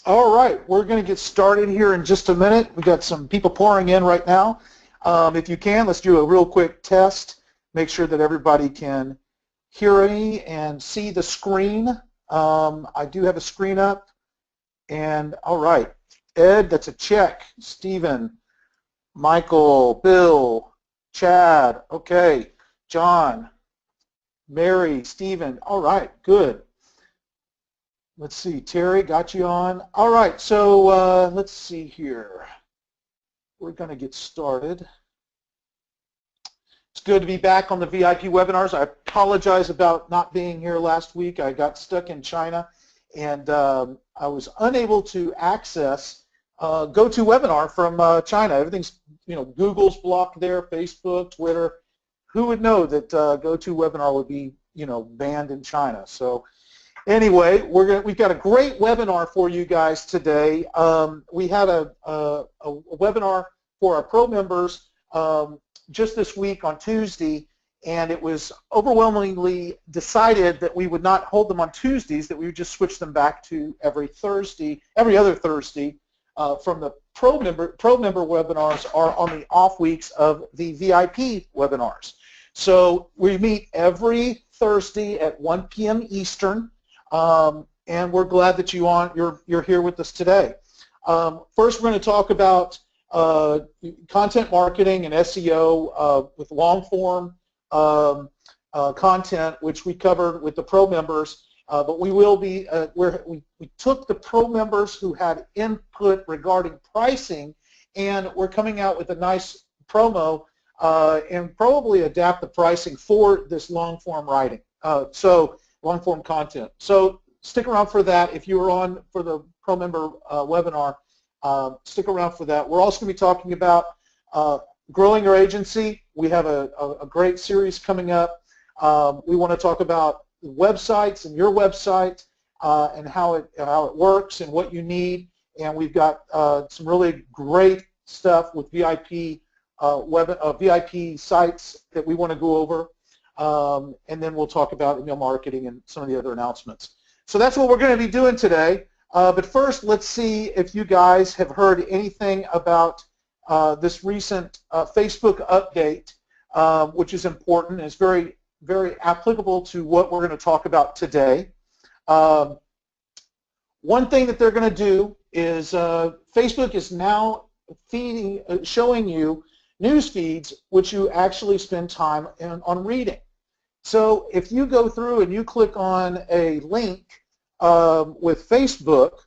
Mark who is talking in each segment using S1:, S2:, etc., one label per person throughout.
S1: All right, we're going to get started here in just a minute. We've got some people pouring in right now. If you can, let's do a real quick test. Make sure that everybody can hear me and see the screen. I do have a screen up. And all right, Ed, that's a check. Stephen, Michael, Bill, Chad, okay, John, Mary, Stephen, all right, good. Let's see, Terry, got you on. All right, so let's see here. We're going to get started. It's good to be back on the VIP webinars. I apologize about not being here last week. I got stuck in China, and I was unable to access GoToWebinar from China. Everything's, Google's blocked there, Facebook, Twitter. Who would know that GoToWebinar would be, banned in China? So anyway, we've got a great webinar for you guys today. We had a webinar for our pro members just this week on Tuesday, and it was overwhelmingly decided that we would not hold them on Tuesdays, that we would just switch them back to every other Thursday. From the pro member webinars are on the off weeks of the VIP webinars. So we meet every Thursday at 1 p.m. Eastern. And we're glad that you're here with us today. First, we're going to talk about content marketing and SEO with long-form content, which we covered with the pro members. But we will be we took the pro members who had input regarding pricing, and we're coming out with a nice promo and probably adapt the pricing for this long-form writing. Long-form content. So stick around for that. If you were on for the pro member webinar, stick around for that. We're also going to be talking about growing your agency. We have a great series coming up. We want to talk about websites and your website and how it works and what you need. And we've got some really great stuff with VIP VIP sites that we want to go over. And then we'll talk about email marketing and some of the other announcements. So that's what we're going to be doing today. But first, let's see if you guys have heard anything about this recent Facebook update, which is important and is very, very applicable to what we're going to talk about today. One thing that they're going to do is Facebook is now showing you news feeds which you actually spend time on reading. So if you go through and you click on a link with Facebook,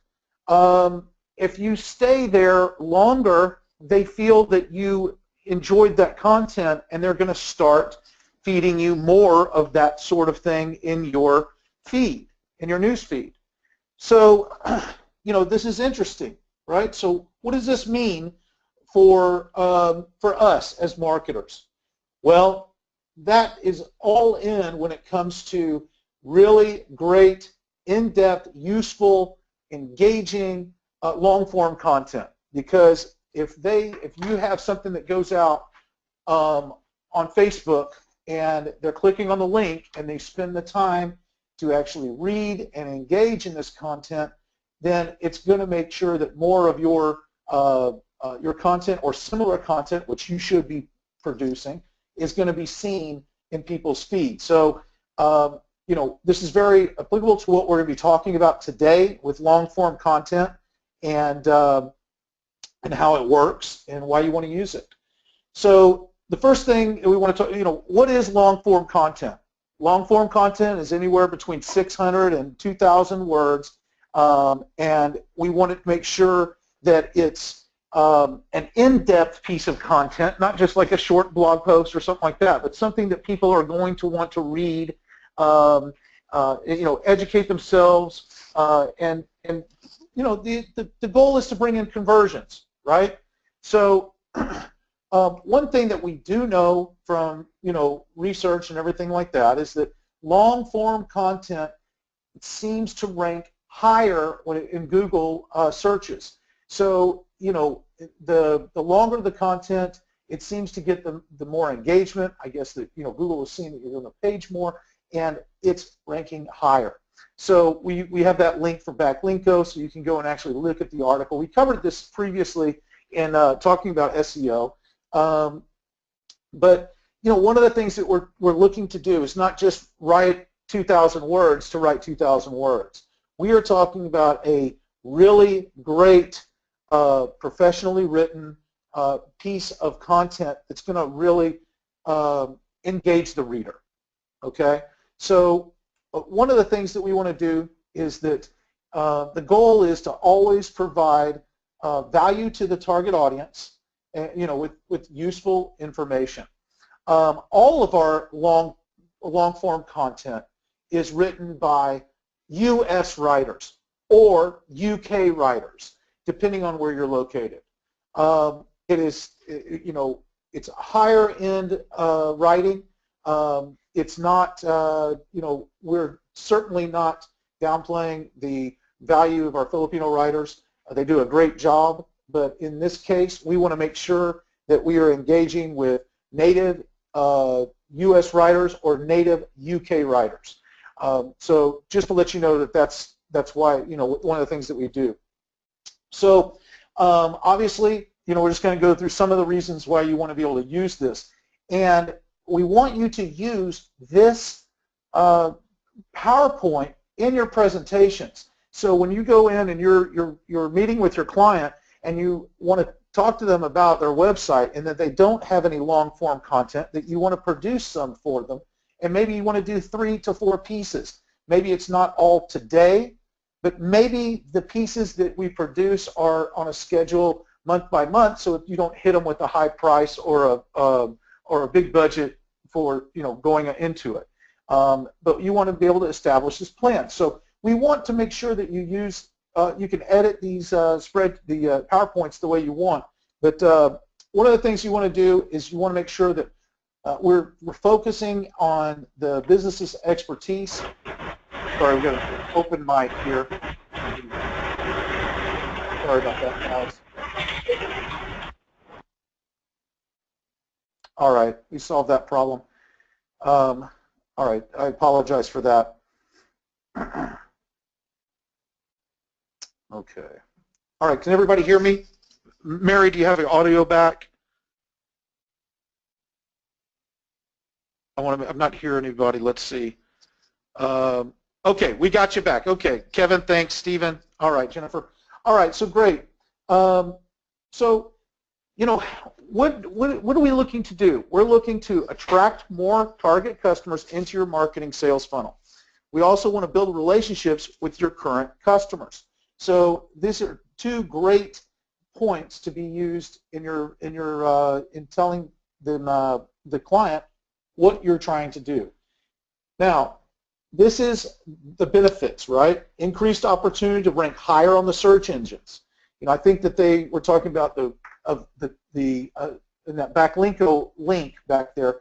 S1: if you stay there longer, they feel that you enjoyed that content, and they're going to start feeding you more of that sort of thing in your feed, in your news feed. So, this is interesting, right? So what does this mean for us as marketers? Well, that is all in when it comes to really great, in-depth, useful, engaging, long-form content. Because if you have something that goes out on Facebook and they're clicking on the link and they spend the time to actually read and engage in this content, then it's going to make sure that more of your content or similar content, which you should be producing, is going to be seen in people's feeds. So, this is very applicable to what we're going to be talking about today with long-form content and how it works and why you want to use it. So the first thing we want to talk, what is long-form content? Long-form content is anywhere between 600 and 2,000 words, and we want to make sure that it's an in-depth piece of content, not just like a short blog post or something like that, but something that people are going to want to read, educate themselves, and the goal is to bring in conversions, right? So one thing that we do know from research and everything like that is that long-form content seems to rank higher in Google searches. So the longer the content, it seems to get the more engagement. I guess that Google is seeing that you're on the page more, and it's ranking higher. So we have that link for Backlinko, so you can go and actually look at the article. We covered this previously in talking about SEO, but one of the things that we're looking to do is not just write 2,000 words to write 2,000 words. We are talking about a really great, professionally written piece of content that's going to really engage the reader. Okay, so one of the things that we want to do is that the goal is to always provide value to the target audience, with useful information. All of our long-form content is written by U.S. writers or UK writers, depending on where you're located. It is, it's higher end writing. It's not, we're certainly not downplaying the value of our Filipino writers. They do a great job, but in this case, we want to make sure that we are engaging with native U.S. writers or native UK writers. So just to let you know that that's why, one of the things that we do. So obviously, we're just going to go through some of the reasons why you want to be able to use this. And we want you to use this PowerPoint in your presentations. So when you go in and you're meeting with your client and you want to talk to them about their website and that they don't have any long-form content, that you want to produce some for them, and maybe you want to do 3 to 4 pieces. Maybe it's not all today, but maybe the pieces that we produce are on a schedule month by month, so you don't hit them with a high price or a big budget for going into it. But you want to be able to establish this plan. So we want to make sure that you use you can edit these PowerPoints the way you want. But one of the things you want to do is you want to make sure that we're focusing on the business's expertise. Sorry, we've got an open mic here. Sorry about that, guys. All right, we solved that problem. All right, I apologize for that. Okay. All right, can everybody hear me? Mary, do you have your audio back? I'm not hearing anybody. Let's see. Okay, we got you back. Okay, Kevin, thanks. Stephen. All right, Jennifer. All right, so great. So, what are we looking to do? We're looking to attract more target customers into your marketing sales funnel. We also want to build relationships with your current customers. So these are 2 great points to be used in telling them the client what you're trying to do. Now, this is the benefits, right? Increased opportunity to rank higher on the search engines. I think that they were talking about in that Backlinko link back there.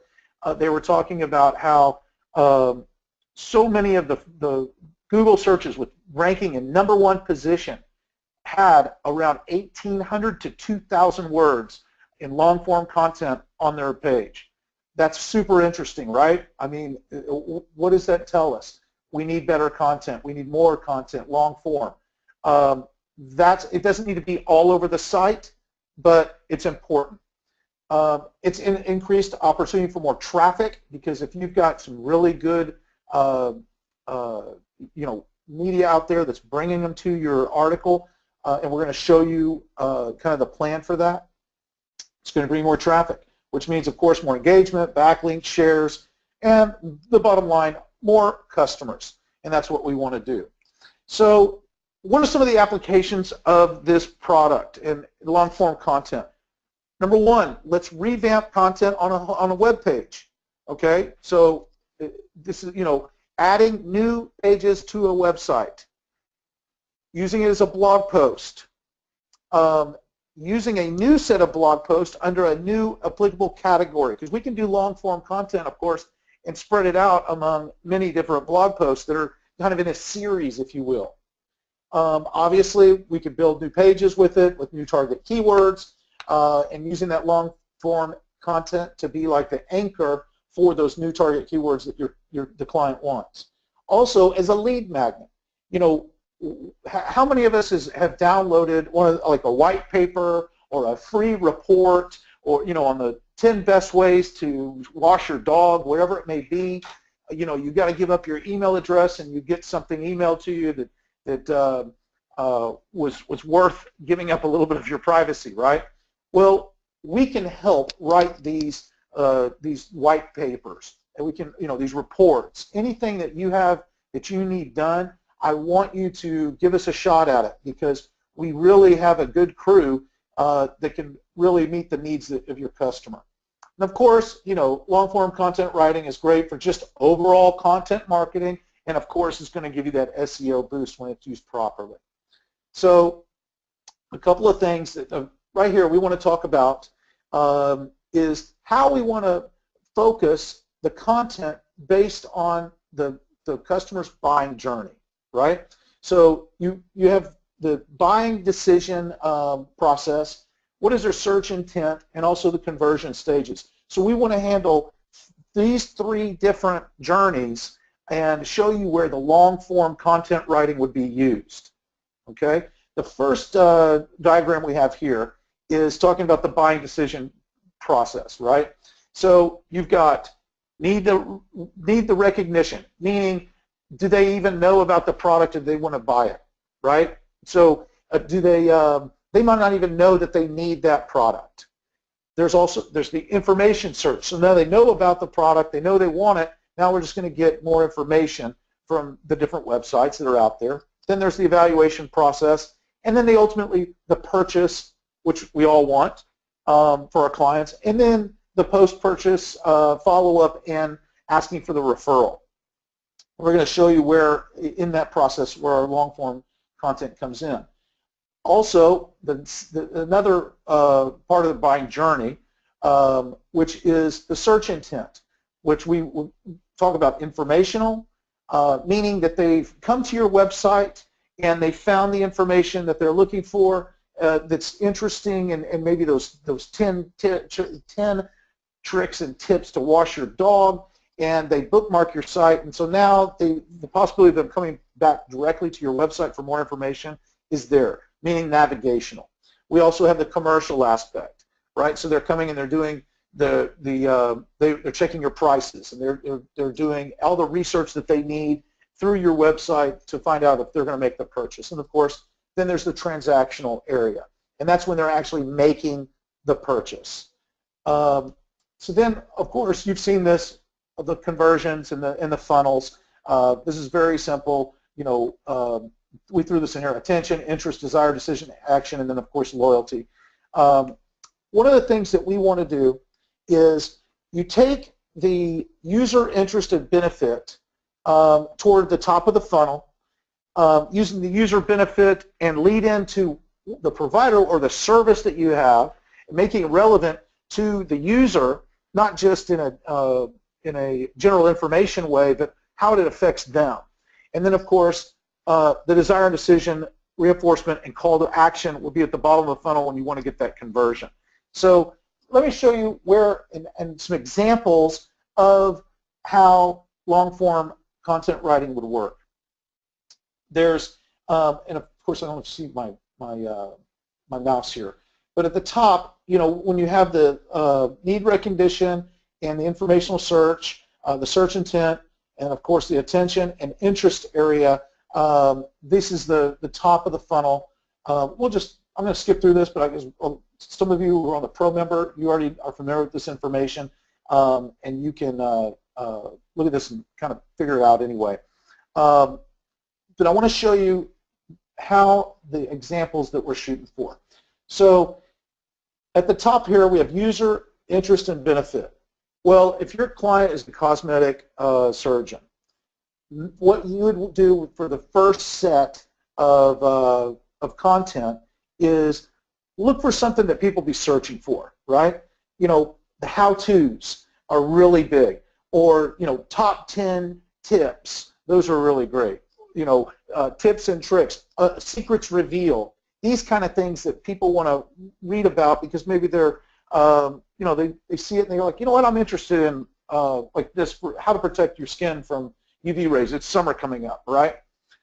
S1: They were talking about how so many of the Google searches with ranking in #1 position had around 1,800 to 2,000 words in long-form content on their page. That's super interesting, right? I mean, what does that tell us? We need better content. We need more content, long-form. It doesn't need to be all over the site, but it's important. It's an increased opportunity for more traffic, because if you've got some really good media out there that's bringing them to your article, and we're going to show you kind of the plan for that, it's going to bring more traffic, which means, of course, more engagement, backlinks, shares, and the bottom line, more customers, and that's what we want to do. So what are some of the applications of this product and long-form content? Number 1, let's revamp content on a web page. Okay, so this is, adding new pages to a website, using it as a blog post, using a new set of blog posts under a new applicable category, because we can do long-form content, of course, and spread it out among many different blog posts that are kind of in a series, if you will. Obviously, we could build new pages with it, with new target keywords, and using that long-form content to be like the anchor for those new target keywords that the client wants. Also, as a lead magnet, you know, how many of us have downloaded like a white paper or a free report, or, you know, on the 10 best ways to wash your dog, whatever it may be. You know, you got to give up your email address and you get something emailed to you that was worth giving up a little bit of your privacy, right? Well, we can help write these white papers, and we can, you know, these reports, anything that you have that you need done. I want you to give us a shot at it, because we really have a good crew that can really meet the needs of your customer. And of course, you know, long-form content writing is great for just overall content marketing, and of course it's going to give you that SEO boost when it's used properly. So a couple of things that right here we want to talk about is how we want to focus the content based on the customer's buying journey, right? So you have the buying decision process, what is their search intent, and also the conversion stages. So we want to handle these three different journeys and show you where the long-form content writing would be used. Okay? The first diagram we have here is talking about the buying decision process, right? So you've got need the recognition, meaning do they even know about the product and they want to buy it, right? So they might not even know that they need that product. There's the information search. So now they know about the product, they know they want it. Now we're just going to get more information from the different websites that are out there. Then there's the evaluation process, and then ultimately the purchase, which we all want for our clients, and then the post-purchase follow-up and asking for the referral. We're going to show you where in that process where our long-form content comes in. Also, another part of the buying journey, which is the search intent, which we will talk about informational, meaning that they've come to your website and they found the information that they're looking for that's interesting, and maybe those 10 tricks and tips to wash your dog, and they bookmark your site, and so now the possibility of them coming back directly to your website for more information is there, meaning navigational. We also have the commercial aspect, right? So they're coming and they're doing they're checking your prices, and they're doing all the research that they need through your website to find out if they're going to make the purchase. And of course, then there's the transactional area, and that's when they're actually making the purchase. So then, of course, you've seen this, the conversions and the funnels. This is very simple. You know, we threw this in here: attention, interest, desire, decision, action, and then of course loyalty. One of the things that we want to do is you take the user interest and benefit toward the top of the funnel, using the user benefit and lead into the provider or the service that you have, making it relevant to the user, not just in a general information way, but how it affects them. And then, of course, the desire and decision, reinforcement, and call to action will be at the bottom of the funnel when you want to get that conversion. So let me show you where and some examples of how long-form content writing would work. There's, and of course I don't see my mouse here, but at the top, you know, when you have the need recognition and the informational search, the search intent, and of course the attention and interest area, this is the top of the funnel. I'm going to skip through this, but I guess some of you who are on the Pro member, you already are familiar with this information, and you can look at this and kind of figure it out anyway. But I want to show you how the examples that we're shooting for. So at the top here, we have user, interest, and benefit. Well, if your client is a cosmetic surgeon, what you would do for the first set of content is look for something that people be searching for, right? You know, the how-tos are really big, or, you know, top 10 tips. Those are really great. You know, tips and tricks, secrets revealed. These kind of things that people want to read about because maybe they're, you know, they see it and they're like, you know what, I'm interested in like this, for how to protect your skin from, UV rays. It's summer coming up, right?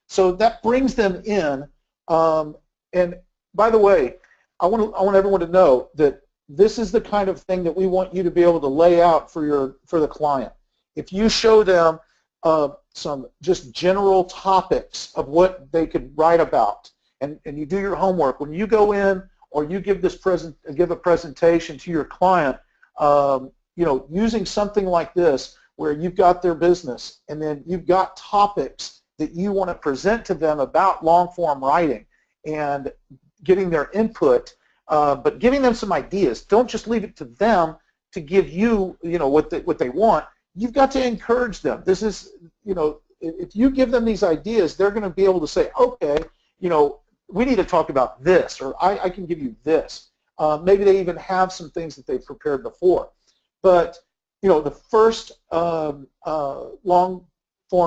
S1: So that brings them in. And by the way, I want everyone to know that this is the kind of thing that we want you to be able to lay out for the client. If you show them some just general topics of what they could write about, and you do your homework, when you go in or you give a presentation to your client, using something like this where you've got their business and then you've got topics that you want to present to them about long-form writing and getting their input, but giving them some ideas. Don't just leave it to them to give you, what they want. You've got to encourage them. This is, if you give them these ideas, they're going to be able to say, okay, we need to talk about this, or I can give you this. Maybe they even have some things that they've prepared before. But, the first long-form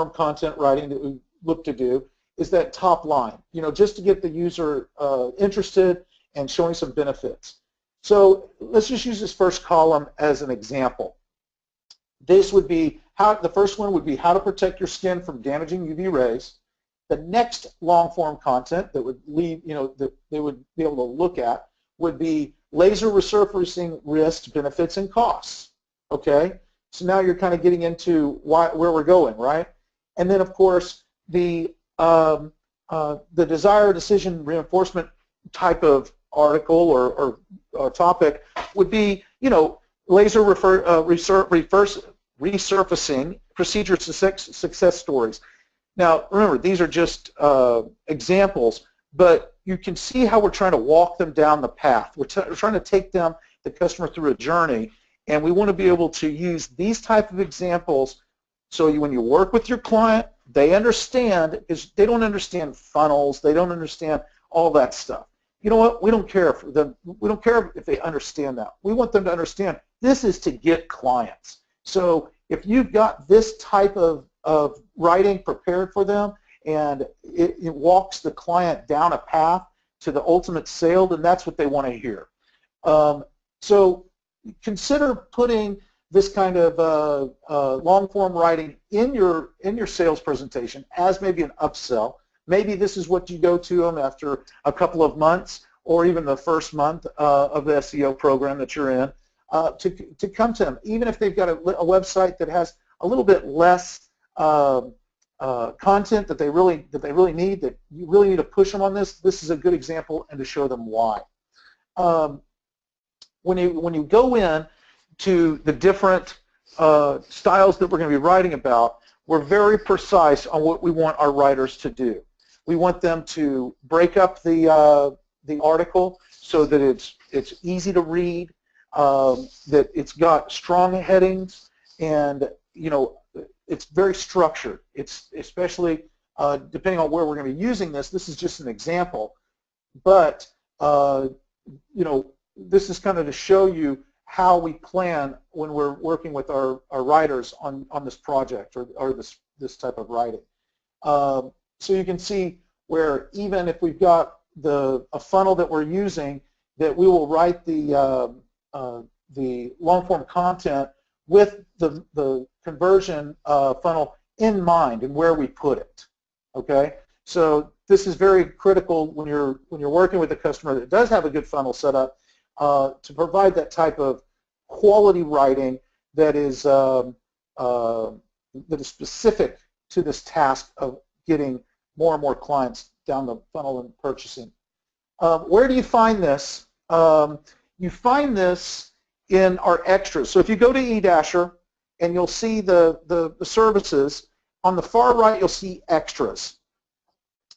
S1: content writing that we look to do is that top line, just to get the user interested and showing some benefits. So let's just use this first column as an example. This would be the first one would be how to protect your skin from damaging UV rays. The next long-form content that would that they would be able to look at would be laser resurfacing risks, benefits, and costs. Okay, so now you're kind of getting into where we're going, right? And then, of course, the desired decision reinforcement type of article or topic would be, laser resurfacing procedure success stories. Now, remember, these are just examples, but you can see how we're trying to walk them down the path. We're trying to take the customer through a journey, and we want to be able to use these type of examples so when you work with your client, they understand, because they don't understand funnels, they don't understand all that stuff. You know what? We don't care we don't care if they understand that. We want them to understand this is to get clients. So if you've got this type of writing prepared for them and it walks the client down a path to the ultimate sale, then that's what they want to hear. So consider putting this kind of long-form writing in your sales presentation as maybe an upsell. Maybe this is what you go to them after a couple of months or even the first month of the SEO program that you're in to come to them. Even if they've got a website that has a little bit less content that they really need, that you really need to push them on this is a good example and to show them why. When you go in to the different styles that we're going to be writing about, we're very precise on what we want our writers to do. We want them to break up the article so that it's easy to read, that it's got strong headings, and it's very structured. It's especially depending on where we're going to be using this. This is just an example, but this is kind of to show you how we plan when we're working with our writers on this project or this type of writing. So you can see where even if we've got a funnel that we're using, that we will write the long-form content with the conversion funnel in mind and where we put it. Okay, so this is very critical when you're working with a customer that does have a good funnel set up to provide that type of quality writing that is specific to this task of getting more and more clients down the funnel and purchasing. Where do you find this? You find this in our extras. So if you go to eDasher and you'll see the services, on the far right you'll see extras.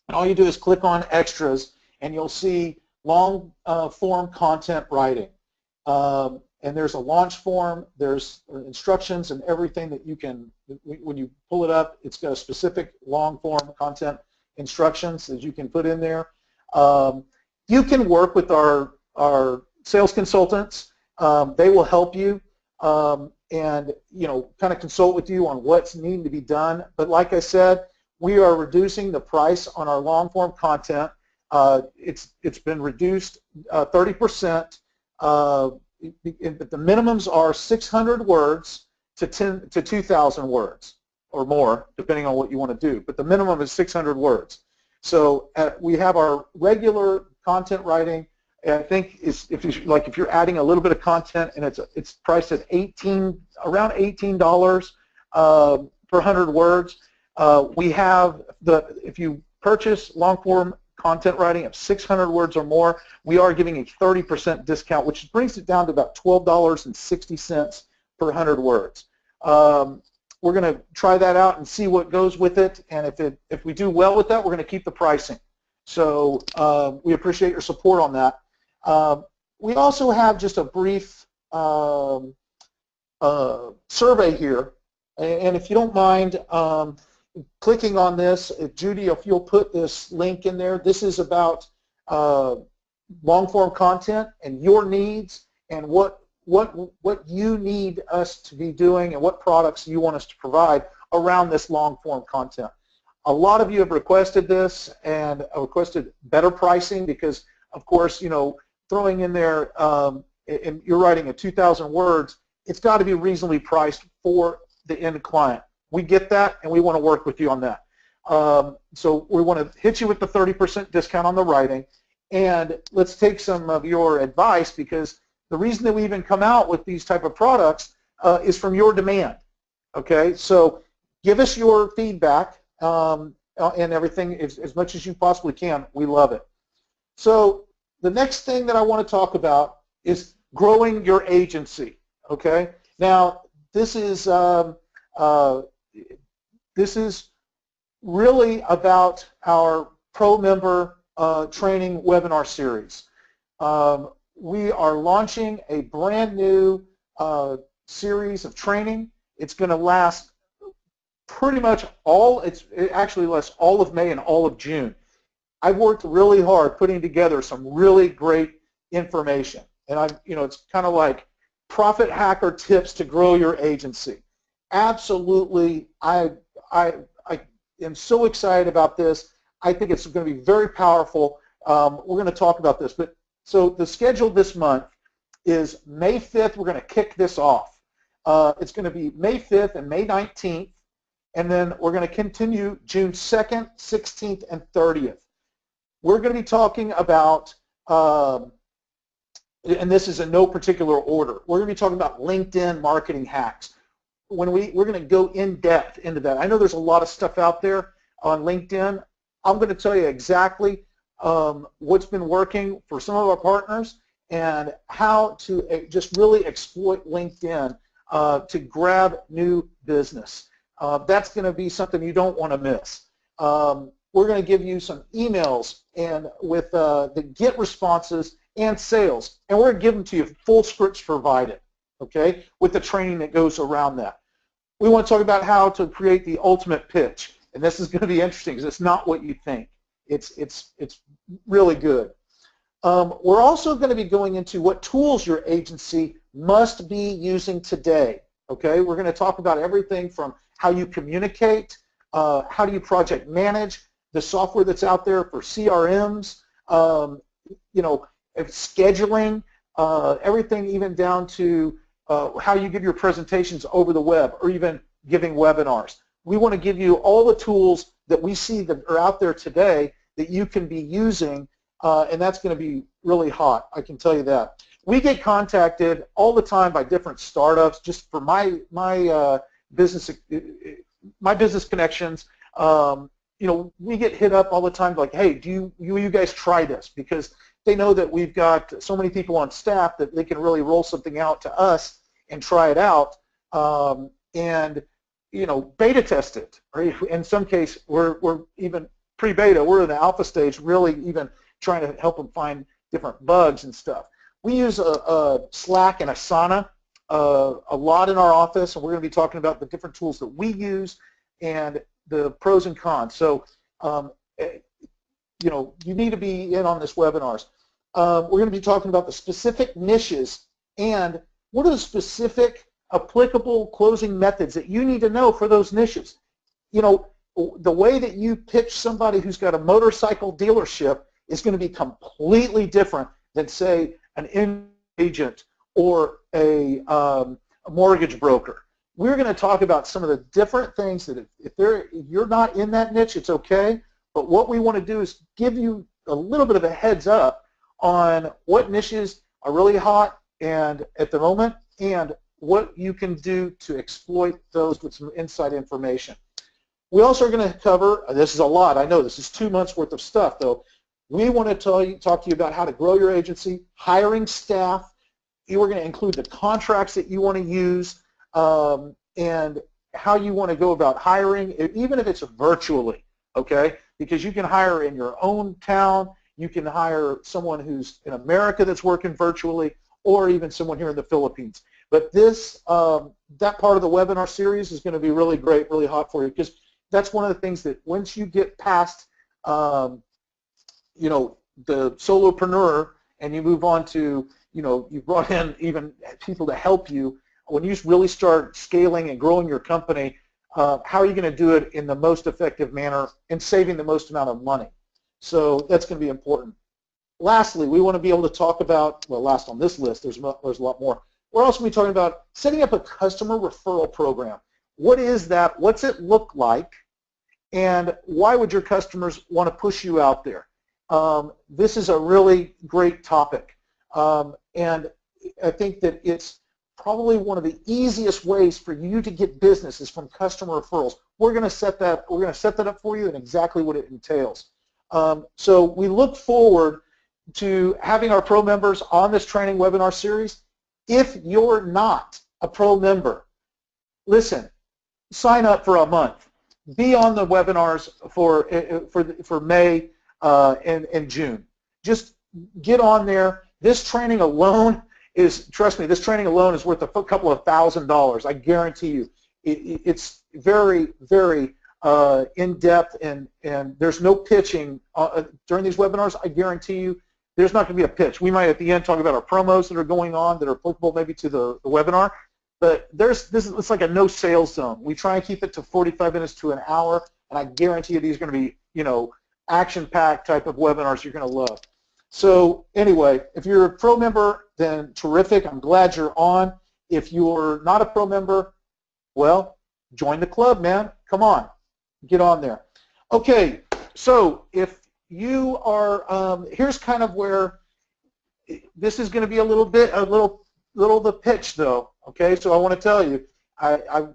S1: And all you do is click on extras and you'll see long form content writing. And there's a launch form, there's instructions and everything that you can, when you pull it up, it's got a specific long form content instructions that you can put in there. You can work with our sales consultants. They will help you and kind of consult with you on what's needing to be done. But like I said, we are reducing the price on our long form content. It's been reduced 30%. The minimums are 600 words to 2,000 words. or more, depending on what you want to do. But the minimum is 600 words. So we have our regular content writing. And I think if you're adding a little bit of content, and it's priced at around $18 per 100 words. We have if you purchase long-form content writing of 600 words or more, we are giving a 30% discount, which brings it down to about $12.60 per 100 words. We're going to try that out and see what goes with it, and if we do well with that, we're going to keep the pricing. So we appreciate your support on that. We also have just a brief survey here, and if you don't mind clicking on this, Judy, if you'll put this link in there. This is about long-form content and your needs and what you need us to be doing and what products you want us to provide around this long-form content. A lot of you have requested this and requested better pricing because, of course, throwing in there, and you're writing a 2,000 words, it's got to be reasonably priced for the end client. We get that, and we want to work with you on that. So we want to hit you with the 30% discount on the writing, and let's take some of your advice, because the reason that we even come out with these type of products is from your demand. Okay, so give us your feedback and everything as much as you possibly can. We love it. So the next thing that I want to talk about is growing your agency. Okay, now this is really about our pro member training webinar series. We are launching a brand new series of training. It's going to last pretty much it actually lasts all of May and all of June. I've worked really hard putting together some really great information, and it's kind of like profit hacker tips to grow your agency. Absolutely, I am so excited about this. I think it's going to be very powerful. We're going to talk about this, but so the schedule this month is May 5th. We're going to kick this off. It's going to be May 5th and May 19th, and then we're going to continue June 2nd, 16th, and 30th. We're going to be talking about, and this is in no particular order, we're going to be talking about LinkedIn marketing hacks. We're going to go in depth into that. I know there's a lot of stuff out there on LinkedIn. I'm going to tell you exactly what's been working for some of our partners and how to just really exploit LinkedIn to grab new business. That's going to be something you don't want to miss. We're going to give you some emails and with the get responses and sales, and we're going to give them to you full scripts provided, okay, with the training that goes around that. We want to talk about how to create the ultimate pitch, and this is going to be interesting because it's not what you think. It's really good. We're also going to be going into what tools your agency must be using today. Okay, we're going to talk about everything from how you communicate, how do you project manage, the software that's out there for CRMs, scheduling, everything even down to how you give your presentations over the web or even giving webinars. We want to give you all the tools that we see that are out there today that you can be using, and that's going to be really hot, I can tell you that. We get contacted all the time by different startups just for my business connections. We get hit up all the time like, hey, do you guys try this? Because they know that we've got so many people on staff that they can really roll something out to us and try it out and beta test it. Right? In some case, we're even pre-beta. We're in the alpha stage, really even trying to help them find different bugs and stuff. We use a Slack and Asana a lot in our office, and we're going to be talking about the different tools that we use and the pros and cons. So, you need to be in on this webinars. We're going to be talking about the specific niches and what are the specific applicable closing methods that you need to know for those niches. The way that you pitch somebody who's got a motorcycle dealership is going to be completely different than, say, an agent or a mortgage broker. we're going to talk about some of the different things that if you're not in that niche, it's okay. But what we want to do is give you a little bit of a heads up on what niches are really hot and at the moment, and what you can do to exploit those with some inside information. We also are going to cover, this is a lot, I know this is 2 months worth of stuff though. We want to talk to you about how to grow your agency, hiring staff. We're going to include the contracts that you want to use, and how you want to go about hiring, even if it's virtually, okay? Because you can hire in your own town, you can hire someone who's in America that's working virtually, or even someone here in the Philippines. But this, that part of the webinar series is going to be really great, really hot for you, because that's one of the things that once you get past, you know, the solopreneur and you move on to, you know, you brought in even people to help you, when you really start scaling and growing your company, how are you going to do it in the most effective manner and saving the most amount of money? So that's going to be important. Lastly, we want to be able to talk about, well, last on this list, there's a lot more. We're also going to be talking about setting up a customer referral program. What is that? What's it look like? And why would your customers want to push you out there? This is a really great topic. And I think that it's probably one of the easiest ways for you to get business is from customer referrals. We're going to set that up for you and exactly what it entails. So we look forward to having our pro members on this training webinar series. If you're not a pro member, listen, sign up for a month. Be on the webinars for May and June. Just get on there. This training alone is, trust me, this training alone is worth a couple of $1,000. I guarantee you. It's very, very in-depth, and there's no pitching during these webinars. I guarantee you there's not going to be a pitch. We might at the end talk about our promos that are going on that are applicable maybe to the webinar, but it's like a no sales zone. We try and keep it to 45 minutes to an hour, and I guarantee you these are going to be, you know, action-packed type of webinars you're going to love. So anyway, if you're a pro member, then terrific. I'm glad you're on. If you're not a pro member, well, join the club, man. Come on, get on there. Okay, so if you are, here's kind of where this is going to be a little the pitch though. Okay, so I want to tell you,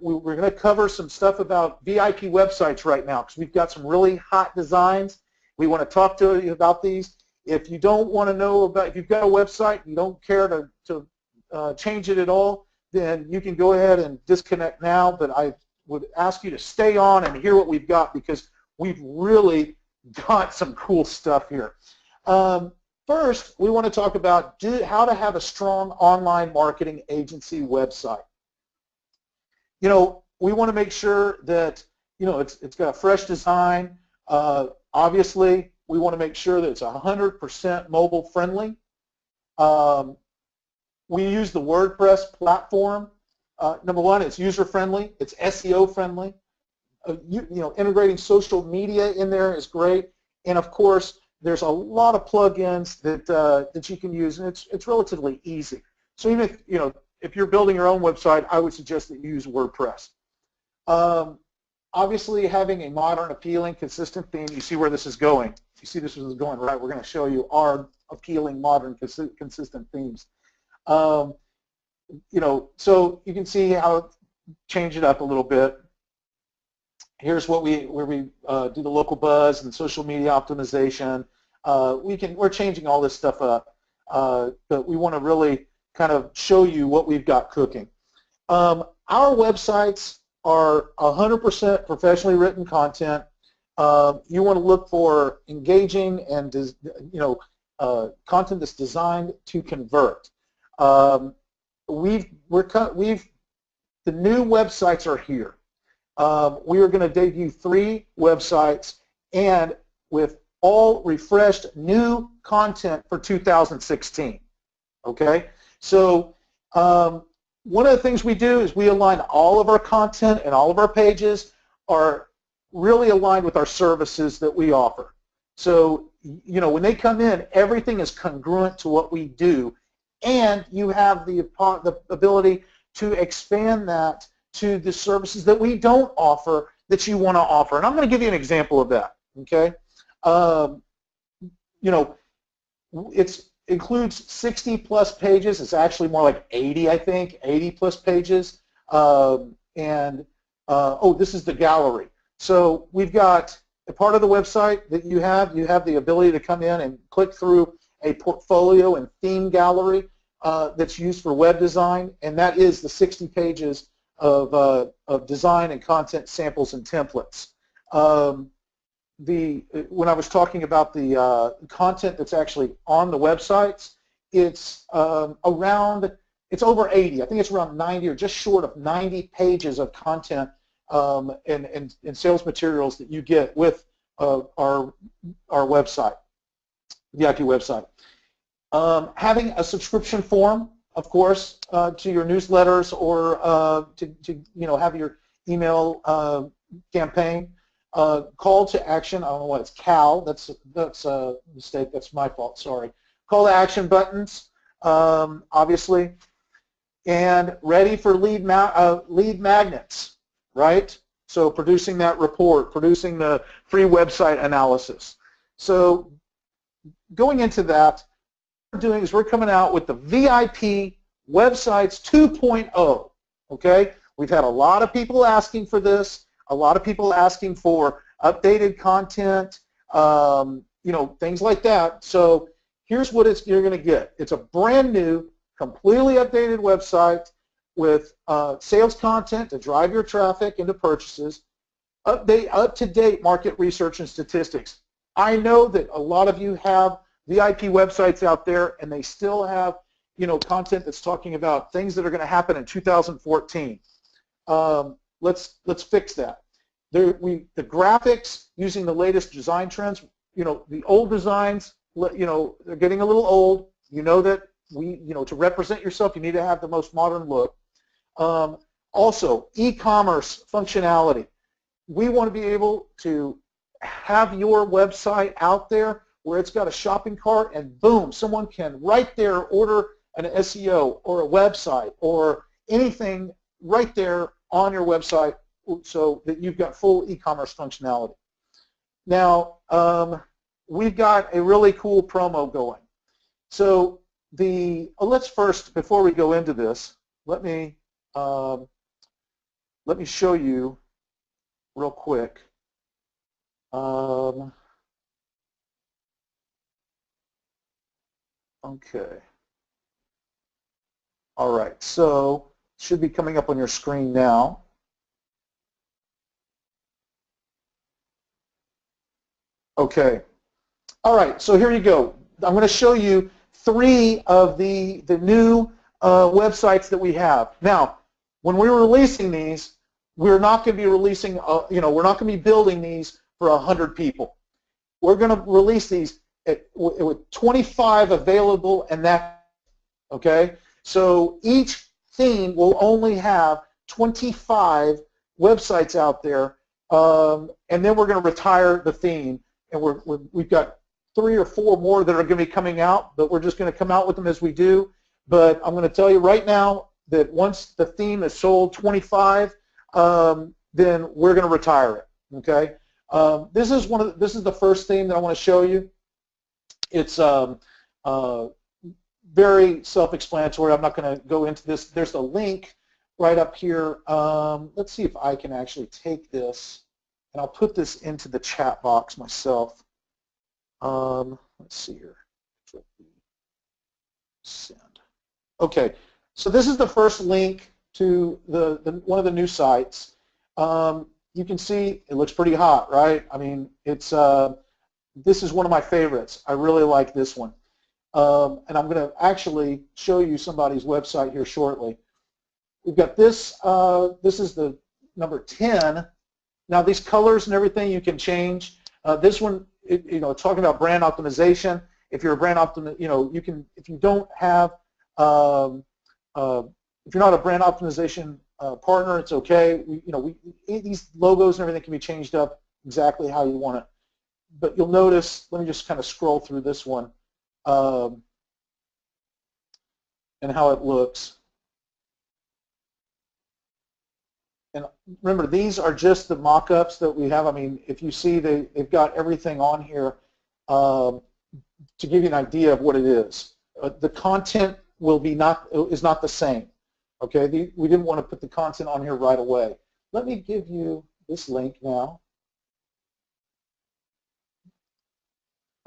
S1: we're going to cover some stuff about VIP websites right now because we've got some really hot designs. We want to talk to you about these. If you don't want to know about, if you've got a website, you don't care to change it at all, then you can go ahead and disconnect now. But I would ask you to stay on and hear what we've got because we've really got some cool stuff here. First, we want to talk about how to have a strong online marketing agency website. You know, we want to make sure that, you know, it's got a fresh design. Obviously, we want to make sure that it's 100% mobile friendly. We use the WordPress platform. Number one, it's user friendly. It's SEO friendly. You know, integrating social media in there is great. And of course, there's a lot of plugins that you can use, and it's relatively easy. So even if, you know, if you're building your own website, I would suggest that you use WordPress. Obviously, having a modern, appealing, consistent theme. You see where this is going. You see this is going, right? We're going to show you our appealing, modern, consistent themes. You know, so you can see how change it up a little bit. Here's where we do the local buzz and social media optimization. We're changing all this stuff up, but we want to really kind of show you what we've got cooking. Our websites are 100% professionally written content. You want to look for engaging and content that's designed to convert. The new websites are here. We are going to debut 3 websites and with all refreshed new content for 2016. Okay, so one of the things we do is we align all of our content and all of our pages are really aligned with our services that we offer. So, you know, when they come in, everything is congruent to what we do, and you have the ability to expand that to the services that we don't offer that you want to offer. And I'm going to give you an example of that. Okay, you know, it includes 60 plus pages. It's actually more like 80, I think, 80 plus pages. Oh, this is the gallery. So we've got a part of the website that you have the ability to come in and click through a portfolio and theme gallery that's used for web design, and that is the 60 pages of design and content samples and templates. When I was talking about the content that's actually on the websites, it's it's over 80. I think it's around 90 or just short of 90 pages of content and sales materials that you get with our website, VIP website. Having a subscription form, of course, to your newsletters or to have your email campaign. Call to action. I don't know what it's CAL. That's a mistake. That's my fault. Sorry. Call to action buttons, obviously, and ready for lead magnets, right? So producing that report, producing the free website analysis. So going into that, what we're doing is we're coming out with the VIP websites 2.0. Okay, we've had a lot of people asking for this. A lot of people asking for updated content, things like that. So here's what you're going to get. It's a brand new, completely updated website with sales content to drive your traffic into purchases, up-to-date market research and statistics. I know that a lot of you have VIP websites out there, and they still have, content that's talking about things that are going to happen in 2014. Let's fix that. The graphics using the latest design trends, the old designs, they're getting a little old. You know that to represent yourself, you need to have the most modern look. Also, e-commerce functionality. We want to be able to have your website out there where it's got a shopping cart and boom, someone can right there order an SEO or a website or anything right there on your website so that you've got full e-commerce functionality. Now, we've got a really cool promo going. So let's first, before we go into this, let me show you real quick. Okay. All right, so it should be coming up on your screen now. Okay. All right, so here you go. I'm going to show you 3 of the new websites that we have. Now, when we're releasing these, we're not going to be releasing, we're not going to be building these for 100 people. We're going to release these with 25 available, and that, okay? So each theme will only have 25 websites out there, and then we're going to retire the theme. And we've got 3 or 4 more that are going to be coming out, but we're just going to come out with them as we do. But I'm going to tell you right now that once the theme is sold 25, then we're going to retire it. Okay. This is the first theme that I want to show you. It's very self-explanatory. I'm not going to go into this. There's a link right up here. Let's see if I can actually take this. And I'll put this into the chat box myself. Let's see here. Send. Okay, so this is the first link to one of the new sites. You can see it looks pretty hot, right? I mean, this is one of my favorites. I really like this one. And I'm going to actually show you somebody's website here shortly. We've got this. This is the number 10. Now these colors and everything you can change. This one, talking about brand optimization. If you're a brand you can. If you don't have, if you're not a brand optimization partner, it's okay. These logos and everything can be changed up exactly how you want it. But you'll notice. Let me just kind of scroll through this one and how it looks. And remember, these are just the mock-ups that we have. I mean, if you see, they've got everything on here to give you an idea of what it is. The content is not the same. Okay, we didn't want to put the content on here right away. Let me give you this link now.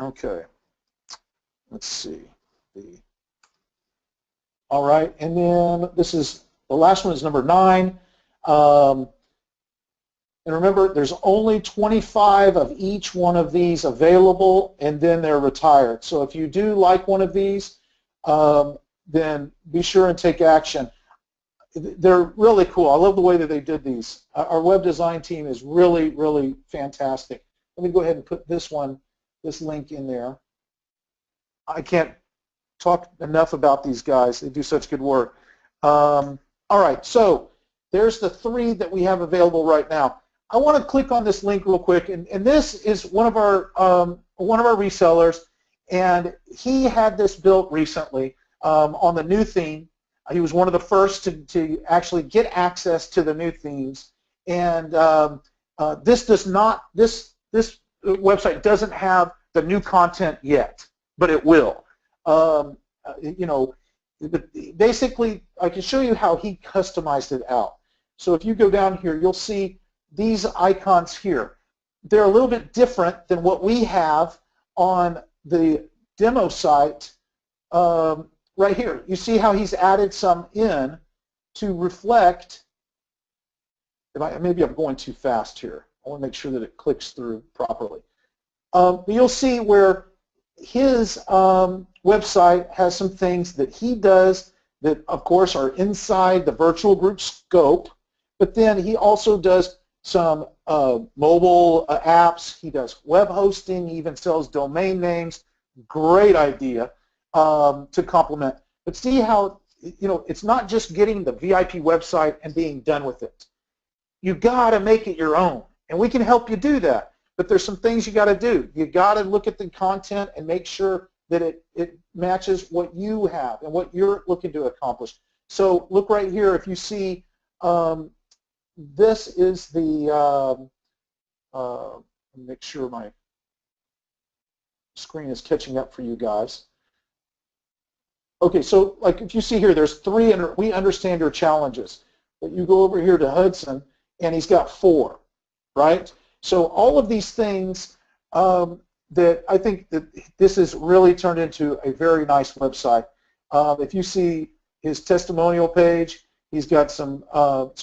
S1: Okay, let's see. All right, and then this is the last one is number 9. And remember, there's only 25 of each one of these available, and then they're retired. So if you do like one of these, then be sure and take action. They're really cool. I love the way that they did these. Our web design team is really, really fantastic. Let me go ahead and put this link in there. I can't talk enough about these guys. They do such good work. All right, so there's the 3 that we have available right now. I want to click on this link real quick, and this is one of our resellers, and he had this built recently on the new theme. He was one of the first to actually get access to the new themes, and this website doesn't have the new content yet, but it will. You know, basically, I can show you how he customized it out. So if you go down here, you'll see these icons here. They're a little bit different than what we have on the demo site right here. You see how he's added some in to reflect. Maybe I'm going too fast here. I want to make sure that it clicks through properly. But you'll see where his website has some things that he does that, of course, are inside the virtual group scope, but then he also does some mobile apps. He does web hosting. He even sells domain names. Great idea to complement. But see how, you know, it's not just getting the VIP website and being done with it. You got to make it your own, and we can help you do that. But there's some things you got to do. You got to look at the content and make sure that it matches what you have and what you're looking to accomplish. So look right here. If you see, this is the. Make sure my screen is catching up for you guys. Okay, so like if you see here, there's 3, and we understand your challenges. But you go over here to Hudson, and he's got 4, right? So all of these things that I think that this has really turned into a very nice website. If you see his testimonial page, he's got some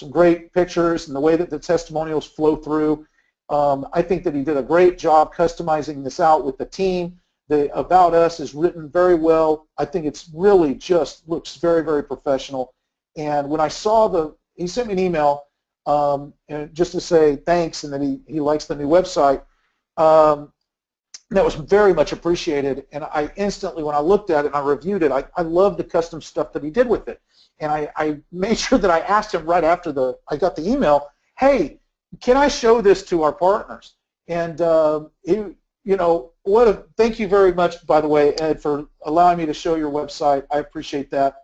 S1: great pictures and the way that the testimonials flow through. I think that he did a great job customizing this out with the team. The About Us is written very well. I think it's really just looks very, very professional. And when I saw he sent me an email and just to say thanks and that he likes the new website. That was very much appreciated, and I instantly, when I looked at it and I reviewed it, I loved the custom stuff that he did with it. And I made sure that I asked him right after I got the email, hey, can I show this to our partners? And thank you very much, by the way, Ed, for allowing me to show your website. I appreciate that.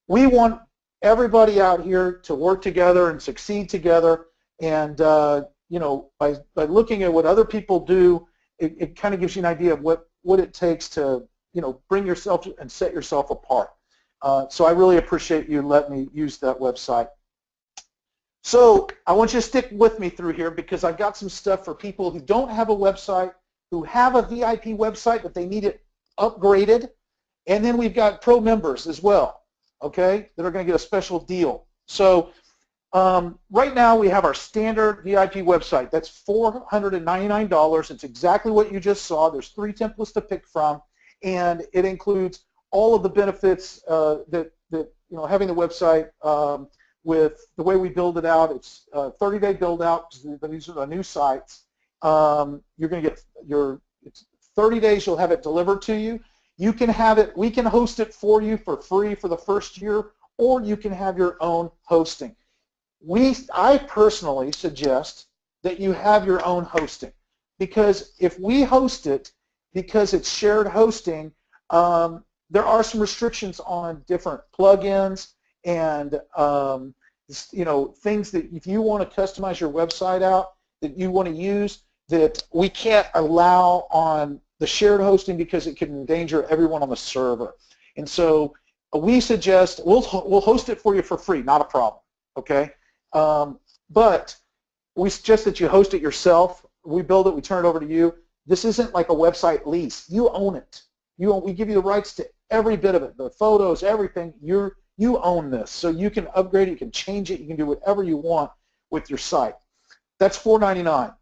S1: We want everybody out here to work together and succeed together, and by looking at what other people do, it kind of gives you an idea of what it takes to bring yourself and set yourself apart. So I really appreciate you letting me use that website. So I want you to stick with me through here because I've got some stuff for people who don't have a website, who have a VIP website but they need it upgraded, and then we've got pro members as well, okay, that are going to get a special deal. So right now we have our standard VIP website. That's $499. It's exactly what you just saw. There's 3 templates to pick from, and it includes all of the benefits that having the website with the way we build it out. It's a 30-day build out. These are the new sites. You're going to get it's 30 days. You'll have it delivered to you. You can have it. We can host it for you for free for the first year, or you can have your own hosting. I personally suggest that you have your own hosting, because if we host it, because it's shared hosting, there are some restrictions on different plugins and things that if you want to customize your website out that you want to use that we can't allow on the shared hosting because it can endanger everyone on the server. And so we suggest we'll host it for you for free, not a problem, okay? But we suggest that you host it yourself. We build it, we turn it over to you. This isn't like a website lease. You own it. We give you the rights to every bit of it, the photos, everything. You own this, so you can upgrade it, you can change it, you can do whatever you want with your site. That's $4.99.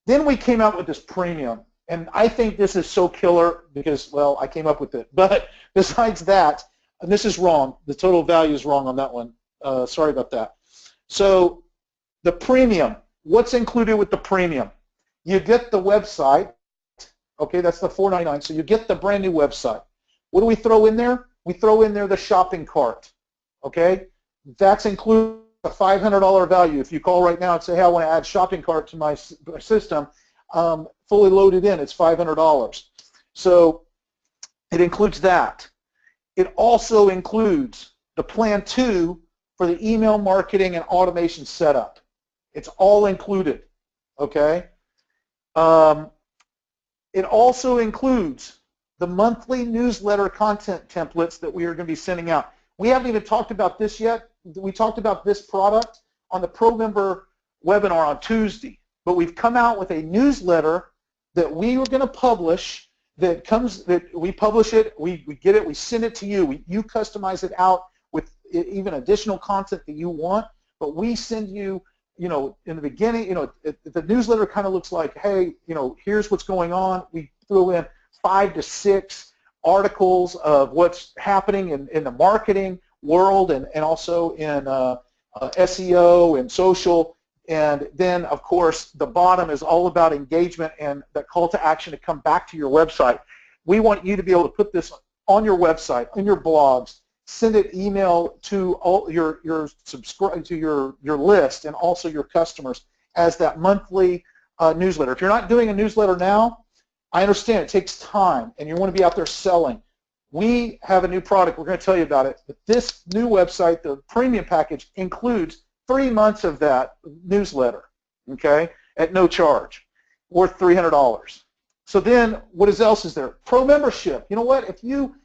S1: Then we came out with this premium, and I think this is so killer because, well, I came up with it. But besides that, and this is wrong. The total value is wrong on that one. Sorry about that. So the premium, what's included with the premium? You get the website. Okay, that's the $4.99. So you get the brand new website. What do we throw in there? We throw in there the shopping cart. Okay, that's included a $500 value. If you call right now and say, hey, I want to add shopping cart to my system, fully loaded in, it's $500. So it includes that. It also includes the plan 2 for the email marketing and automation setup. It's all included, okay? It also includes the monthly newsletter content templates that we are going to be sending out. We haven't even talked about this yet. We talked about this product on the Pro Member webinar on Tuesday, but we've come out with a newsletter that we were going to publish that we publish it, we get it, we send it to you. You customize it out with even additional content that you want, but we send you, in the beginning, the newsletter kind of looks like, hey, here's what's going on. We throw in 5 to 6 articles of what's happening in the marketing world and also in SEO and social. And then, of course, the bottom is all about engagement and the call to action to come back to your website. We want you to be able to put this on your website, on your blogs, send it email to all your list and also your customers as that monthly newsletter. If you're not doing a newsletter now, I understand it takes time and you want to be out there selling. We have a new product. We're going to tell you about it. But this new website, the premium package, includes 3 months of that newsletter, okay, at no charge, worth $300. So then, what else is there? Pro membership. You know what? If you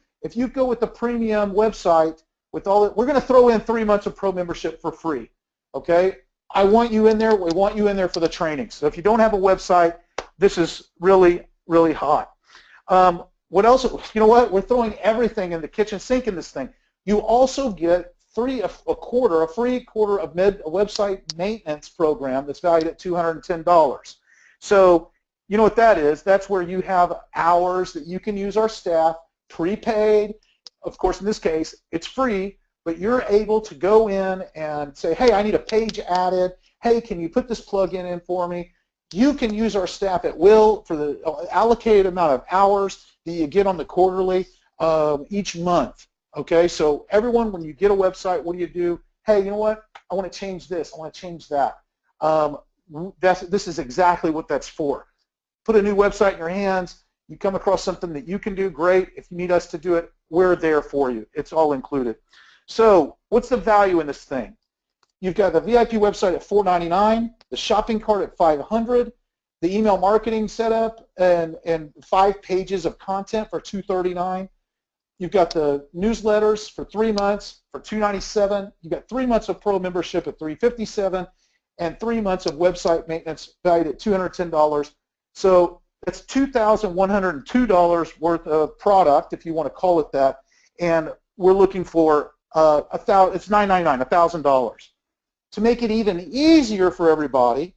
S1: go with the premium website with all that, we're going to throw in 3 months of pro membership for free, okay? I want you in there. We want you in there for the training. So if you don't have a website, this is really, really hot. What else? You know what? We're throwing everything in the kitchen sink in this thing. You also get a free quarter of a website maintenance program that's valued at $210. So you know what that is? That's where you have hours that you can use our staff, prepaid. Of course, in this case, it's free, but you're able to go in and say, hey, I need a page added. Hey, can you put this plugin in for me? You can use our staff at will for the allocated amount of hours that you get on the quarterly each month. Okay, so everyone, when you get a website, what do? Hey, you know what? I want to change this. I want to change that. This is exactly what that's for. Put a new website in your hands. You come across something that you can do, great. If you need us to do it, we're there for you. It's all included. So what's the value in this thing? You've got the VIP website at $4.99, the shopping cart at $500, the email marketing setup and 5 pages of content for $239. You've got the newsletters for 3 months for $297. You've got 3 months of pro membership at $357, and 3 months of website maintenance valued at $210. So that's $2,102 worth of product, if you want to call it that, and we're looking for it's $999, $1,000. To make it even easier for everybody,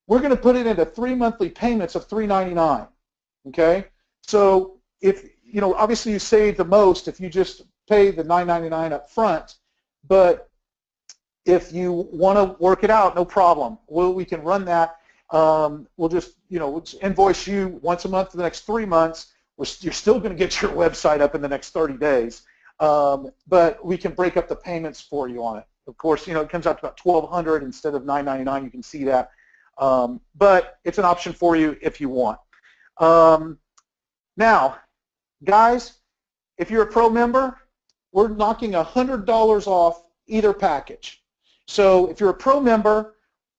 S1: we're going to put it into 3 monthly payments of $399. Okay, so if obviously you save the most if you just pay the $999 up front, but if you want to work it out, no problem. We can run that. We'll just we'll invoice you once a month for the next 3 months. You're still going to get your website up in the next 30 days, but we can break up the payments for you on it. Of course, it comes out to about $1,200 instead of $999. You can see that, but it's an option for you if you want. Now, guys, if you're a pro member, we're knocking $100 off either package. So if you're a pro member,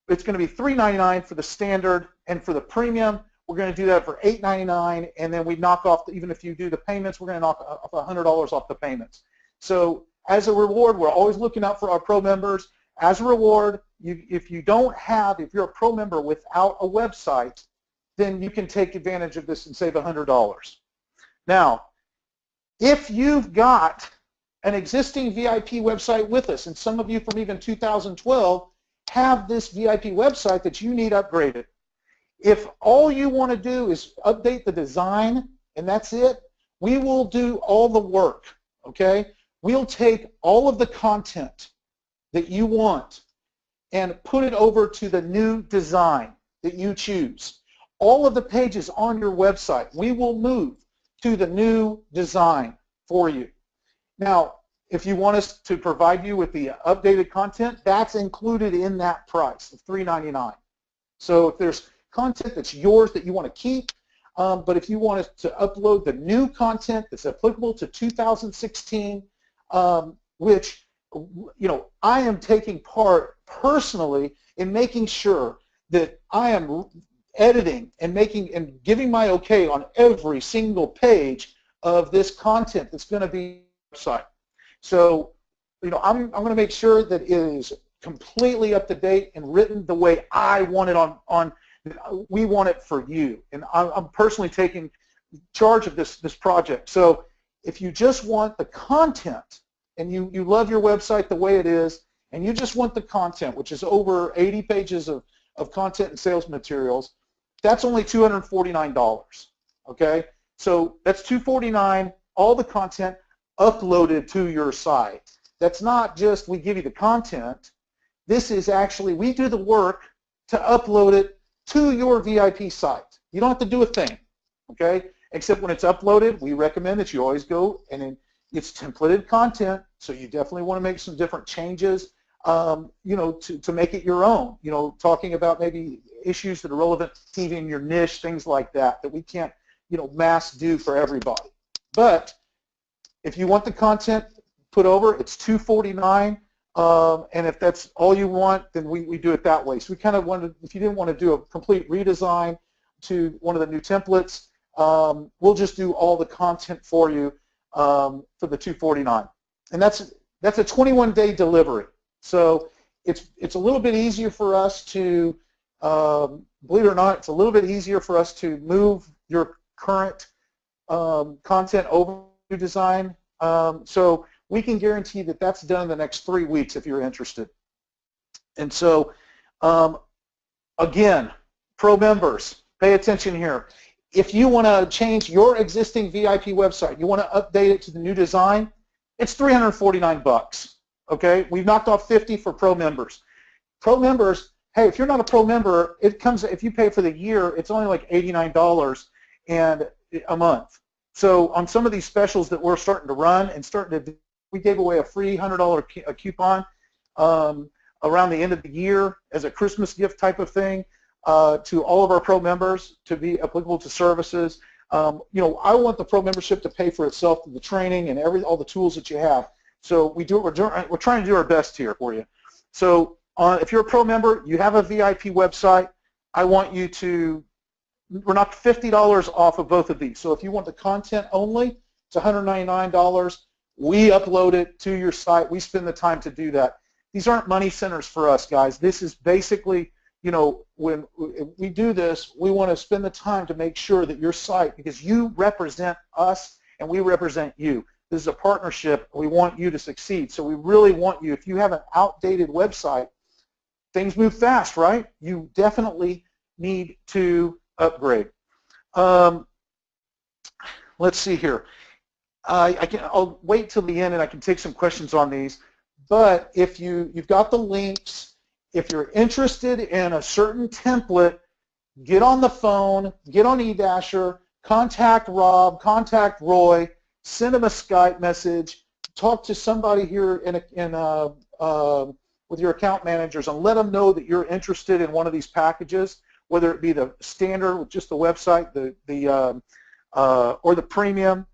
S1: it's going to be $3.99 for the standard, and for the premium, we're going to do that for $8.99, and then we knock off, even if you do the payments, we're going to knock off $100 off the payments. So as a reward, we're always looking out for our pro members. As a reward, if you're a pro member without a website, then you can take advantage of this and save $100. Now, if you've got an existing VIP website with us, and some of you from even 2012 have this VIP website that you need upgraded, if all you want to do is update the design and that's it, we will do all the work, okay? We'll take all of the content that you want and put it over to the new design that you choose. All of the pages on your website, we will move to the new design for you. Now, if you want us to provide you with the updated content, that's included in that price of $3.99. So if there's content that's yours that you want to keep, but if you want us to upload the new content that's applicable to 2016, which, you know, I am taking part personally in making sure that I am editing and giving my okay on every single page of this content that's going to be on the website. So, you know, I'm going to make sure that it is completely up to date and written the way I want it we want it for you. And I'm personally taking charge of this project. So if you just want the content and you love your website the way it is, and you just want the content, which is over 80 pages of content and sales materials, that's only $249, okay? So that's $249, all the content uploaded to your site. That's not just we give you the content. This is actually, we do the work to upload it to your VIP site. You don't have to do a thing, okay? Except when it's uploaded, we recommend that you always go, and it's templated content, so you definitely want to make some different changes, you know, to make it your own. You know, talking about maybe issues that are relevant to even your niche, things like that we can't, you know, mass do for everybody. But if you want the content put over, it's $249, and if that's all you want, then we do it that way. So we kind of wanted, if you didn't want to do a complete redesign to one of the new templates, we'll just do all the content for you for the $249, and that's a 21-day delivery. So it's a little bit easier for us to, believe it or not, it's a little bit easier for us to move your current content over to design. So we can guarantee that that's done in the next 3 weeks if you're interested. And so, again, pro members, pay attention here. If you want to change your existing VIP website, you want to update it to the new design, it's $349. Okay, we've knocked off $50 for pro members. Pro members, hey, if you're not a pro member, it comes, if you pay for the year, it's only like $89 and a month. So on some of these specials that we're starting to run and we gave away a free $100 coupon around the end of the year as a Christmas gift type of thing to all of our pro members to be applicable to services. You know, I want the pro membership to pay for itself through the training and all the tools that you have. So we're trying to do our best here for you. So if you're a pro member, you have a VIP website, I want you to, we're knocked $50 off of both of these. So if you want the content only, it's $199. We upload it to your site. We spend the time to do that. These aren't money centers for us, guys. This is basically, you know, when we do this, we want to spend the time to make sure that your site, because you represent us and we represent you. This is a partnership. We want you to succeed. So we really want you, if you have an outdated website, things move fast, right? You definitely need to upgrade. Let's see here. I'll wait till the end and I can take some questions on these. But if you've got the links, if you're interested in a certain template, get on the phone, get on eDasher, contact Rob, contact Roy, send them a Skype message, talk to somebody here with your account managers and let them know that you're interested in one of these packages, whether it be the standard with just the website, or the premium.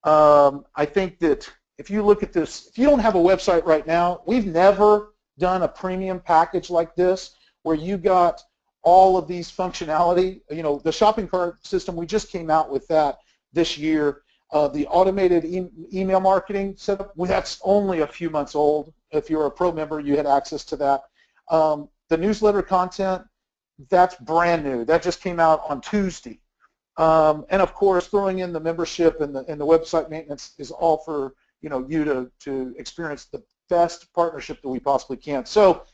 S1: I think that if you look at this, if you don't have a website right now, we've never done a premium package like this where you got all of these functionality, you know, the shopping cart system, we just came out with that this year. The automated email marketing setup, well, that's only a few months old. If you're a pro member, you had access to that. The newsletter content, that's brand new. That just came out on Tuesday. And of course, throwing in the membership and the website maintenance is all for, you know, you to experience the best partnership that we possibly can. So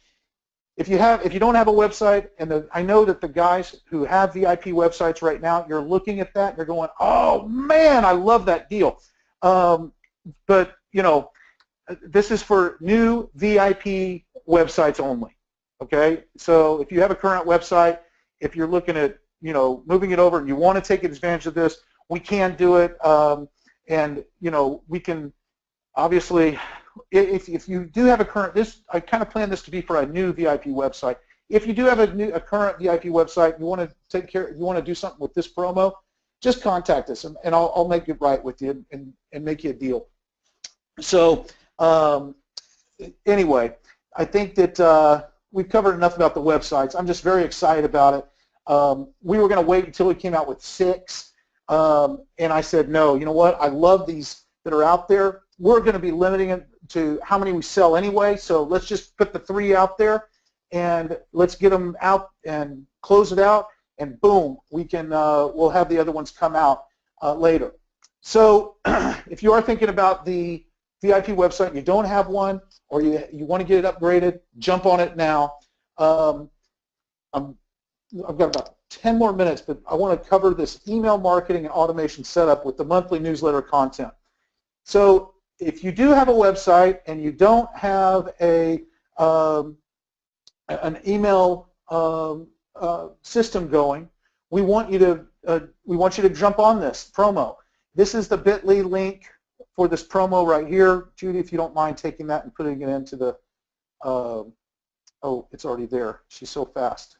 S1: if you don't have a website, and I know that the guys who have VIP websites right now, you're looking at that and you're going, oh man, I love that deal. But you know, this is for new VIP websites only. Okay, so if you have a current website, if you're looking at, you know, moving it over and you want to take advantage of this, we can do it. And you know, we can obviously. If you do have a current, I kind of plan this to be for a new VIP website. If you do have a current VIP website, you want to take care, you want to do something with this promo, just contact us, and I'll make it right with you and make you a deal. So anyway, I think that we've covered enough about the websites. I'm just very excited about it. We were going to wait until we came out with 6, and I said, no, you know what? I love these that are out there. We're going to be limiting it to how many we sell anyway, so let's just put the 3 out there and let's get them out and close it out, and boom, we can we'll have the other ones come out later. So if you are thinking about the VIP website, you don't have one, or you want to get it upgraded, jump on it now. I've got about 10 more minutes, but I want to cover this email marketing and automation setup with the monthly newsletter content. So if you do have a website and you don't have an email system going, we want you to jump on this promo. This is the bit.ly link for this promo right here. Judy, if you don't mind taking that and putting it into the oh, it's already there. She's so fast.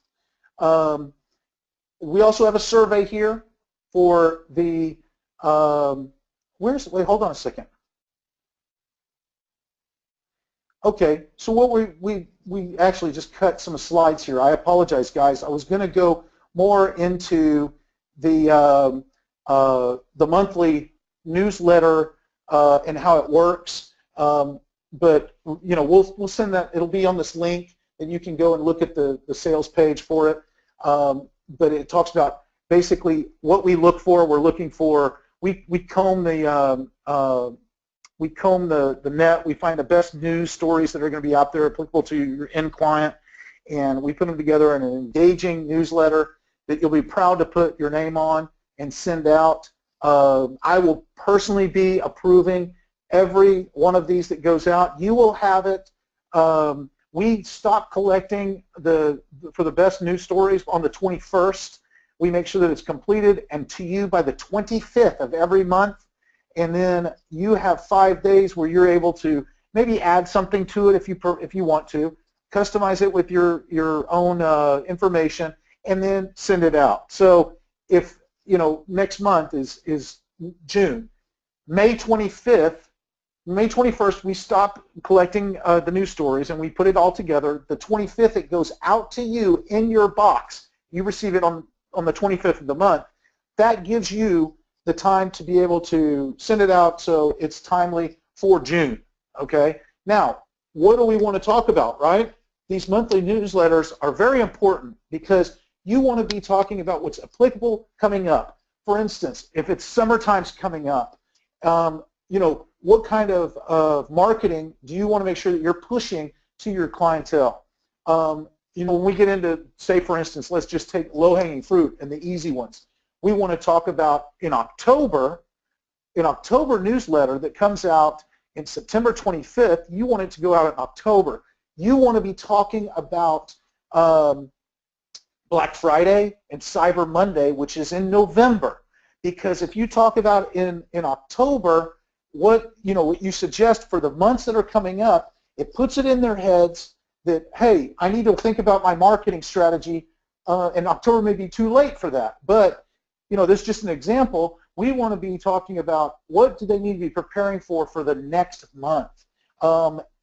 S1: We also have a survey here for the wait, hold on a second. Okay, so what we actually just cut some slides here. I apologize, guys. I was going to go more into the monthly newsletter and how it works, but you know, we'll send that. It'll be on this link, and you can go and look at the sales page for it. But it talks about basically what we look for. We're looking for. We comb the net. We find the best news stories that are going to be out there applicable to your end client, and we put them together in an engaging newsletter that you'll be proud to put your name on and send out. I will personally be approving every one of these that goes out. You will have it. We stop collecting for the best news stories on the 21st. We make sure that it's completed and to you by the 25th of every month. And then you have 5 days where you're able to maybe add something to it if you want to, customize it with your own information, and then send it out. So if you know next month is June, May 21st we stop collecting the news stories and we put it all together. The 25th it goes out to you in your box. You receive it on the 25th of the month. That gives you the time to be able to send it out so it's timely for June. Okay. Now, what do we want to talk about, right? These monthly newsletters are very important because you want to be talking about what's applicable coming up. For instance, if it's summertime's coming up, you know, what kind of marketing do you want to make sure that you're pushing to your clientele? You know, when we get into, say, for instance, let's just take low-hanging fruit and the easy ones. We want to talk about in October newsletter that comes out in September 25th, you want it to go out in October. You want to be talking about Black Friday and Cyber Monday, which is in November. Because if you talk about in October, what you suggest for the months that are coming up, it puts it in their heads that, hey, I need to think about my marketing strategy, and October may be too late for that. But this is just an example. We want to be talking about what do they need to be preparing for the next month.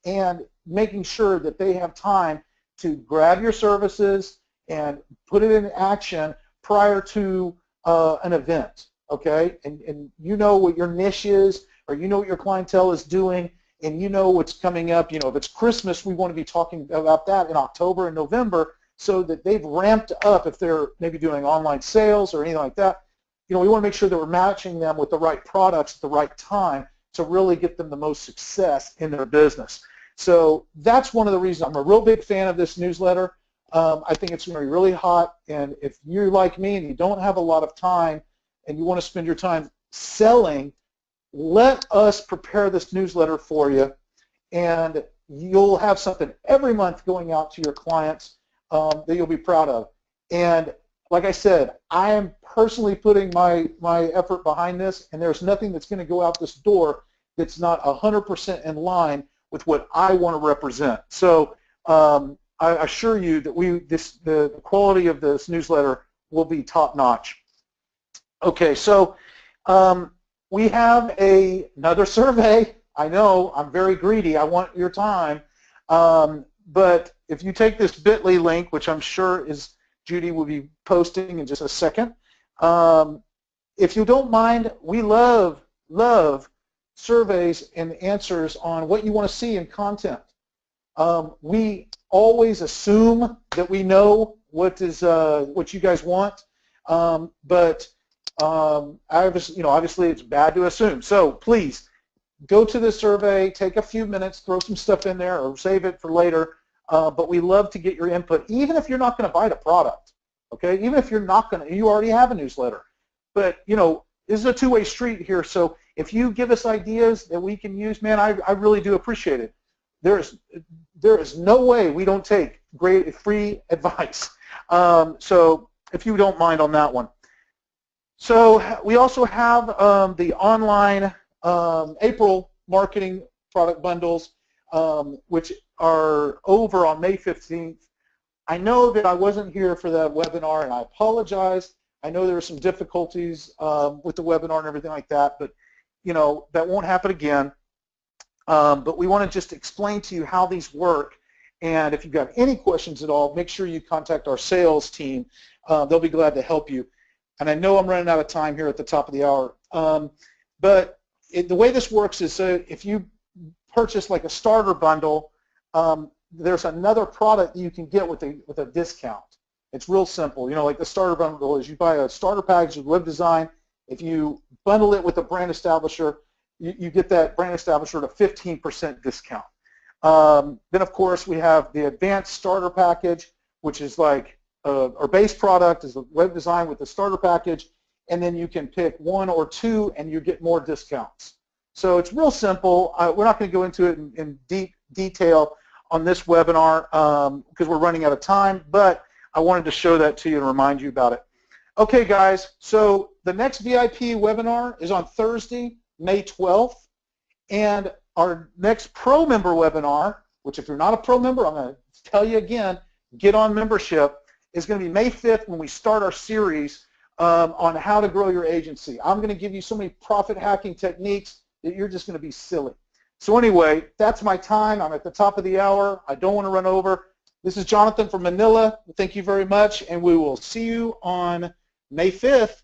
S1: and making sure that they have time to grab your services and put it in action prior to an event, okay? And you know what your niche is, or you know what your clientele is doing, and you know what's coming up. You know, if it's Christmas, we want to be talking about that in October and November so that they've ramped up if they're maybe doing online sales or anything like that. You know, we want to make sure that we're matching them with the right products at the right time to really get them the most success in their business. So that's one of the reasons I'm a real big fan of this newsletter. I think it's going to be really hot, and if you're like me and you don't have a lot of time and you want to spend your time selling, let us prepare this newsletter for you, and you'll have something every month going out to your clients that you'll be proud of. And like I said, I am personally putting my effort behind this, and there's nothing that's going to go out this door that's not 100% in line with what I want to represent. So I assure you that the quality of this newsletter will be top-notch. Okay, so we have another survey. I know I'm very greedy. I want your time. But if you take this bit.ly link, which I'm sure Judy will be posting in just a second, if you don't mind, we love surveys and answers on what you want to see in content. We always assume that we know what you guys want, but obviously it's bad to assume. So please go to the survey, take a few minutes, throw some stuff in there, or save it for later. But we love to get your input, even if you're not going to buy the product. Okay, even if you're not going to, you already have a newsletter. But you know, this is a two-way street here. So if you give us ideas that we can use, man, I really do appreciate it. There is no way we don't take great free advice. So if you don't mind on that one. So we also have the online April marketing product bundles, which are over on May 15th. I know that I wasn't here for that webinar, and I apologize. I know there were some difficulties with the webinar and everything like that, but you know, that won't happen again. But we want to just explain to you how these work, and if you've got any questions at all, make sure you contact our sales team. They'll be glad to help you. And I know I'm running out of time here at the top of the hour, but the way this works is if you purchase like a starter bundle, there's another product that you can get with a discount. It's real simple. You know, like the starter bundle is you buy a starter package of web design. If you bundle it with a brand establisher, you get that brand establisher at a 15% discount. Then, of course, we have the advanced starter package, which is like our base product is the web design with the starter package, and then you can pick one or two, and you get more discounts. So it's real simple. We're not going to go into it in deep detail on this webinar because we're running out of time, but I wanted to show that to you and remind you about it. Okay, guys, so the next VIP webinar is on Thursday, May 12th, and our next pro member webinar, which if you're not a pro member, I'm going to tell you again, get on membership, is going to be May 5th when we start our series on how to grow your agency. I'm going to give you so many profit hacking techniques that you're just going to be silly. So anyway, that's my time. I'm at the top of the hour. I don't want to run over. This is Jonathan from Manila. Thank you very much, and we will see you on May 5th